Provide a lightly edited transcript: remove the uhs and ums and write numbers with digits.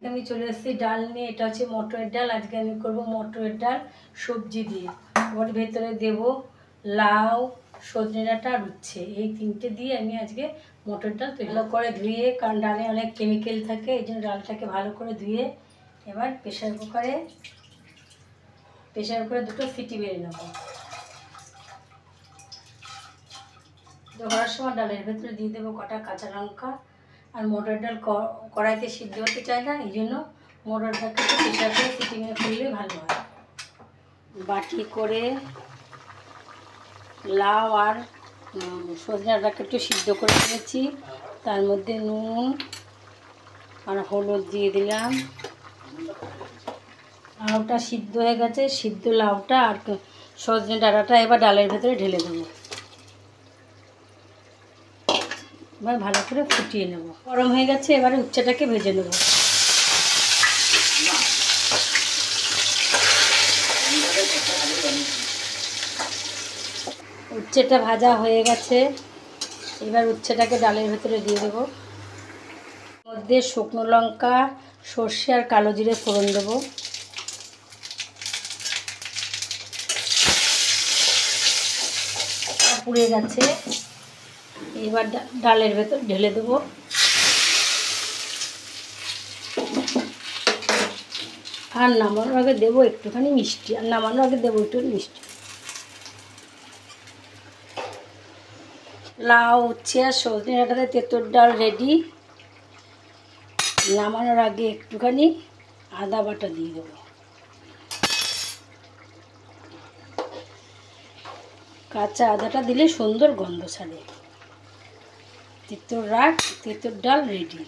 আমি চলে এসেছি ডাল নিয়ে। এটা হচ্ছে মটরের ডাল। আজকে আমি করব মটরের ডাল সবজি দিয়ে। ওর ভেতরে দেব লাউ, সজনে ডাঁটা আর উচ্ছে, এই তিনটে দিয়ে আমি আজকে মটর ডাল তৈরি ভালো করে ধুয়ে, কারণ ডালে অনেক কেমিক্যাল থাকে, এই জন্য ডালটাকে ভালো করে ধুয়ে এবার প্রেশার কুকারে দুটো সিটি মেরে নেব। ধরার সময় ডালের ভেতরে দিয়ে দেবো কটা কাঁচা লঙ্কা। আর মটর ডাল কড়াইতে সিদ্ধ হতে চায় না, এই জন্য মটর ডালটাকে প্রেশার করে সিটি মেরে করলেই ভালো হয়। বাটি করে লাউ আর সজনে ডাঁটাকে একটু সিদ্ধ করে নিয়েছি, তার মধ্যে নুন আর হলুদ দিয়ে দিলাম। লাউটা সিদ্ধ হয়ে গেছে, সিদ্ধ লাউটা আর সজনে ডাঁটাটা এবার ডালের ভেতরে ঢেলে দেবো। এবার ভালো করে ফুটিয়ে নেব। গরম হয়ে গেছে, এবারে উচ্ছেটাকে ভেজে নেব। উচ্ছেটা ভাজা হয়ে গেছে, এবার উচ্ছেটাকে ডালের ভেতরে দিয়ে দেবো। মধ্যে শুকনো লঙ্কা, সর্ষে আর কালো জিরে ফোড়ন দেবো। পুড়ে গেছে, এবার ডালের ভেতর ঢেলে দেবো। আর নামানোর আগে দেবো একটুখানি মিষ্টি, আর নামানোর আগে দেবো একটু মিষ্টি। লাউ, উচ্ছে আর সজনে ডাঁটাতে তেঁতুর ডাল রেডি। নামানোর আগে একটুখানি আদা বাটা দিয়ে দেবো। কাঁচা আদাটা দিলে সুন্দর গন্ধ ছাড়ে। তেঁতুর ডাল রেডি।